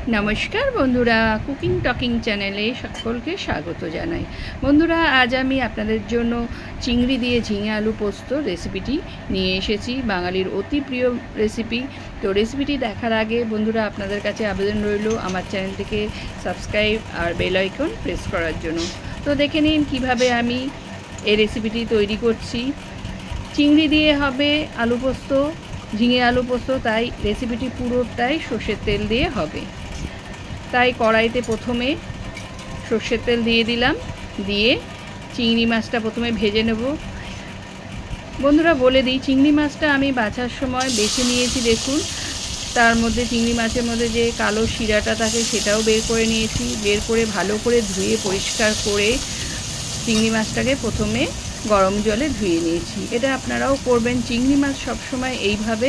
नमस्कार बंधुरा cooking talking चैनेले सकलके स्वागत जानाई। बंधुरा आज आमी आपनादेर जोन्नो चिंगड़ी दिए झिंगे आलू पोस्तो रेसिपिटी निये एसेछि, बांगालिर अति प्रिय रेसिपि। तो रेसिपिटी देखार आगे बंधुरा आपनादेर काछे आवेदन रइलो आमार चैनेलटिके सबस्क्राइब और बेल आइकन प्रेस करार जोन्नो। तो देखे निन किभाबे आमी এই रेसिपिटी तैरी करछि। चिंगड़ी दिए हबे आलू पोस्तो, झिंगे आलू पोस्तो, ताई रेसिपिटी पुरोटाई सर्षेर तेल दिए हबे। ताई कड़ाईते प्रथमे सर्षेर तेल दिए दिलाम, दिए चिंगड़ी माछटा प्रथमे भेजे नेब। बंधुरा बोले दी चिंगड़ी माछटा आमी बाछार समय बेছে निয়েছি। देखुन तार मध्य चिंगड़ी माछेर मध्य जे कालो शिराटा थाके सेटाओ बेर करे निয়েছি। बेर करे भालो करे धुए परिष्कार करे चिंगड़ी माछटाके प्रथमे गरम जले धुए निয়েছি। এটা আপনারাও করবেন। চিংড়ি মাছ সব সময় এইভাবে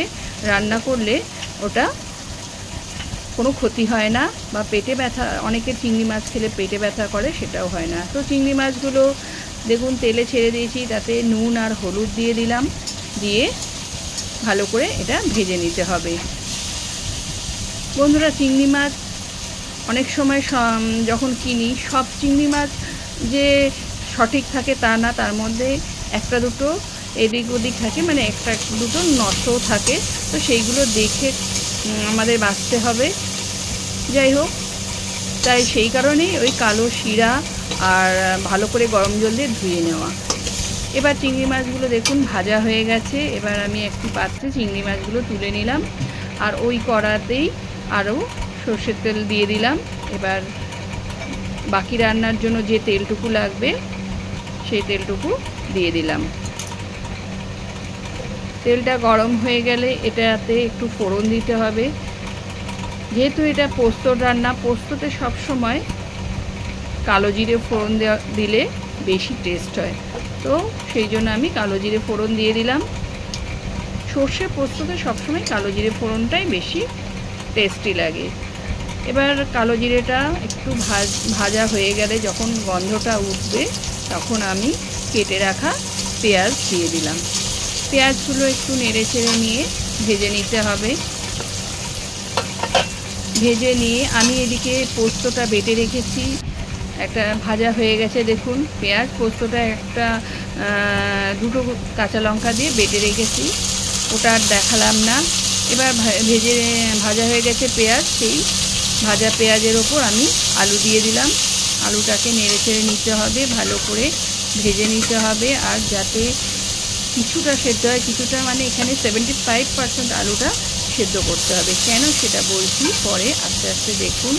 রান্না করলে ওটা কোনো ক্ষতি হয় না বা পেটে ব্যথা, অনেকে চিংড়ি মাছ খেলে পেটে ব্যথা করে, সেটাও হয় না। তো চিংড়ি মাছগুলো দেখুন তেলে ছেড়ে দিয়েছি, তাতে নুন আর হলুদ দিয়ে দিলাম, দিয়ে ভালো করে এটা ভেজে নিতে হবে। বন্ধুরা চিংড়ি মাছ অনেক সময় যখন কিনি সব চিংড়ি মাছ যে সঠিক থাকে তা না, তার মধ্যে একটা দুটো এদিক ওদিক থাকে, মানে একটা দুটো নষ্টও থাকে। তো সেইগুলো দেখে আমাদের বাঁচতে হবে। যাই হোক, তাই সেই কারণেই ওই কালো শিরা আর ভালো করে গরম জল দিয়ে ধুয়ে নেওয়া। এবার চিংড়ি মাছগুলো দেখুন ভাজা হয়ে গেছে। এবার আমি একটি পাত্রে চিংড়ি মাছগুলো তুলে নিলাম, আর ওই কড়াতেই আরও সর্ষের তেল দিয়ে দিলাম। এবার বাকি রান্নার জন্য যে তেলটুকু লাগবে সেই তেলটুকু দিয়ে দিলাম। তেলটা গরম হয়ে গেলে এটাতে একটু ফোড়ন দিতে হবে। যেহেতু এটা পোস্তর রান্না, পোস্ততে সব সময় কালো জিরে ফোড়ন দিলে বেশি টেস্ট হয়, তো সেই জন্য আমি কালো জিরে ফোড়ন দিয়ে দিলাম। সর্ষে পোস্ততে সবসময় কালো জিরে ফোড়নটাই বেশি টেস্টি লাগে। এবার কালো জিরেটা একটু ভাজা হয়ে গেলে যখন গন্ধটা উঠবে তখন আমি কেটে রাখা পেঁয়াজ দিয়ে দিলাম। পেঁয়াজগুলো একটু নেড়ে চেড়ে নিয়ে ভেজে নিতে হবে। ভেজে নিয়ে আমি এদিকে পোস্তটা বেটে রেখেছি, একটা ভাজা হয়ে গেছে। দেখুন পেঁয়াজ পোস্তটা একটা দুটো কাঁচা লঙ্কা দিয়ে বেটে রেখেছি, ওটা আর দেখালাম না। এবার ভাজা হয়ে গেছে পেঁয়াজ, সেই ভাজা পেঁয়াজের ওপর আমি আলু দিয়ে দিলাম। আলুটাকে নেড়ে চেড়ে নিতে হবে, ভালো করে ভেজে নিতে হবে। আর যাতে কিছুটা সেদ্ধ হয়, কিছুটা মানে এখানে 75% আলুটা সেদ্ধ করতে হবে। কেন সেটা বলছি পরে, আস্তে আস্তে দেখুন।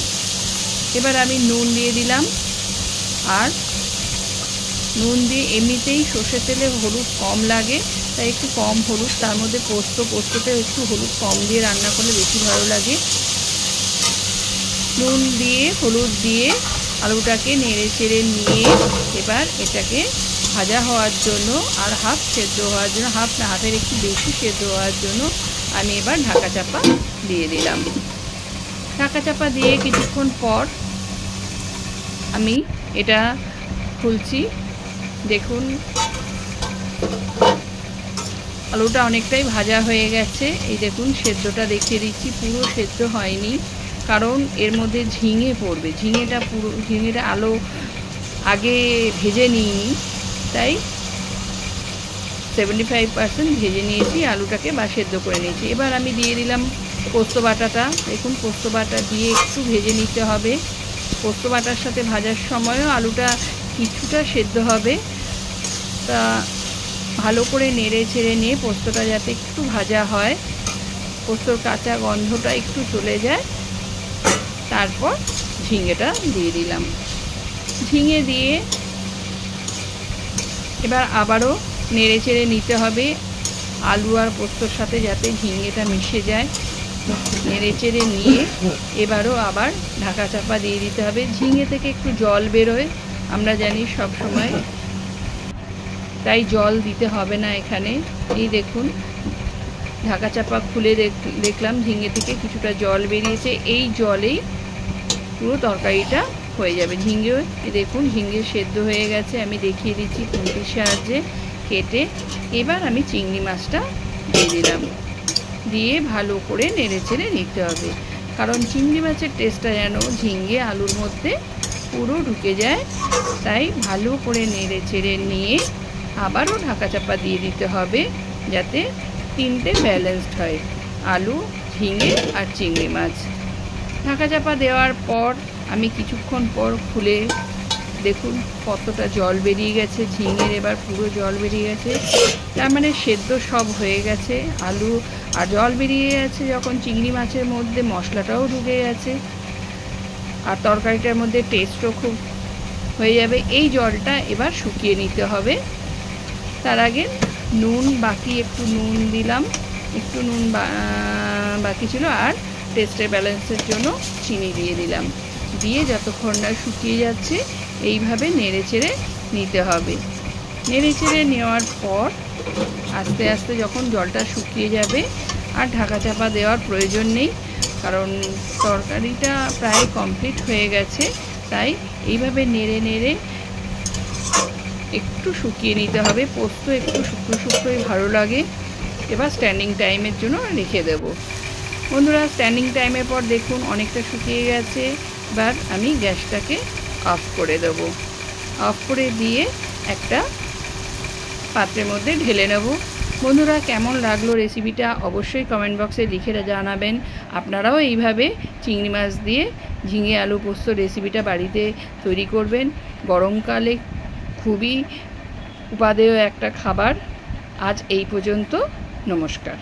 এবার আমি নুন দিয়ে দিলাম, আর নুন দিয়ে এমনিতেই সর্ষের তেলে হলুদ কম লাগে, তাই একটু কম হলুদ। তার মধ্যে পোস্ততে একটু হলুদ কম দিয়ে রান্না করলে বেশি ভালো লাগে। নুন দিয়ে হলুদ দিয়ে আলুটাকে নেড়ে চেড়ে নিয়ে এবার এটাকে ভাজা হওয়ার জন্য আর হাফ সেদ্ধ হওয়ার জন্য, হাফ না হাফের একটু বেশি সেদ্ধ হওয়ার জন্য আমি এবার ঢাকা চাপা দিয়ে দিলাম। ঢাকা চাপা দিয়ে কিছুক্ষণ পর আমি এটা খুলছি। দেখুন আলুটা অনেকটাই ভাজা হয়ে গেছে। এই দেখুন সেদ্ধটা দেখিয়ে দিচ্ছি, পুরো সেদ্ধ হয়নি, কারণ এর মধ্যে ঝিঙে পড়বে। ঝিঙেটা আলু আগে ভেজে নিইনি, তাই 75% ভেজে নিয়েছি আলুটাকে বা সেদ্ধ করে নিয়েছি। এবার আমি দিয়ে দিলাম পোস্ত বাটাটা। দেখুন পোস্ত বাটা দিয়ে একটু ভেজে নিতে হবে। পোস্ত বাটার সাথে ভাজার সময়ও আলুটা কিছুটা সেদ্ধ হবে, তা ভালো করে নেড়ে ছেড়ে নিয়ে পোস্তটা যাতে একটু ভাজা হয়, পোস্তর কাঁচা গন্ধটা একটু চলে যায়, তারপর ঝিঙেটা দিয়ে দিলাম। ঝিঙে দিয়ে এবার আবারও নেড়ে চেড়ে নিতে হবে আলু আর পোস্তর সাথে, যাতে ঝিঙেটা মিশে যায়। নেড়ে চেড়ে নিয়ে এবারও আবার ঢাকা চাপা দিয়ে দিতে হবে। ঝিঙে থেকে একটু জল বেরোয়, আমরা জানি সব সময়, তাই জল দিতে হবে না এখানে। এই দেখুন ঢাকা চাপা খুলে দেখলাম ঝিঙে থেকে কিছুটা জল বেরিয়েছে। এই জলেই পুরো তরকারিটা হয়ে যাবে। ঝিঙে দেখুন ঝিঙে সেদ্ধ হয়ে গেছে, আমি দেখিয়ে দিচ্ছি খুন্তির সাহায্যে কেটে। এবার আমি চিংড়ি মাছটা দিয়ে দিলাম, দিয়ে ভালো করে নেড়ে চেড়ে নিতে হবে। কারণ চিংড়ি মাছের টেস্টটা যেন ঝিঙে আলুর মধ্যে পুরো ঢুকে যায়। তাই ভালো করে নেড়ে চেড়ে নিয়ে আবারও ঢাকা চাপা দিয়ে দিতে হবে, যাতে তিনটে ব্যালেন্সড হয়, আলু, ঝিঙে আর চিংড়ি মাছ। ঢাকা চাপা দেওয়ার পর আমি কিছুক্ষণ পর খুলে দেখুন কতটা জল বেরিয়ে গেছে, ঝিঙের এবার পুরো জল বেরিয়ে গেছে, তার মানে সেদ্ধ সব হয়ে গেছে। আলু আর জল বেরিয়ে গেছে যখন চিংড়ি মাছের মধ্যে, মশলাটাও ঢুকে গেছে আর তরকারিটার মধ্যে টেস্টও খুব হয়ে যাবে। এই জলটা এবার শুকিয়ে নিতে হবে। তার আগে নুন বাকি, একটু নুন দিলাম, একটু নুন বাকি ছিল, আর টেস্টের ব্যালেন্সের জন্য চিনি দিয়ে দিলাম। দিয়ে যতক্ষণ না শুকিয়ে যাচ্ছে এইভাবে নেড়ে চেড়ে নিতে হবে। নেড়ে চেড়ে নেওয়ার পর আস্তে আস্তে যখন জলটা শুকিয়ে যাবে আর ঢাকা চাপা দেওয়ার প্রয়োজন নেই, কারণ তরকারিটা প্রায় কমপ্লিট হয়ে গেছে। তাই এইভাবে নেড়ে নেড়ে একটু শুকিয়ে নিতে হবে। পোস্ত একটু শুকনো শুকনোই ভালো লাগে। এবার স্ট্যান্ডিং টাইমের জন্য রেখে দেব। বন্ধুরা, স্ট্যান্ডিং টাইমের পর দেখুন অনেকটা শুকিয়ে গেছে। এবার আমি গ্যাসটাকে অফ করে দেব। অফ করে দিয়ে একটা পাত্রের মধ্যে ঢেলে নেব। বন্ধুরা, কেমন লাগলো রেসিপিটা অবশ্যই কমেন্ট বক্সে লিখে জানাবেন। আপনারাও এইভাবে চিংড়ি মাছ দিয়ে ঝিঙে আলু পোস্ত রেসিপিটা বাড়িতে তৈরি করবেন। গরমকালে খুবই উপাদেয় একটা খাবার। আজ এই পর্যন্ত, নমস্কার।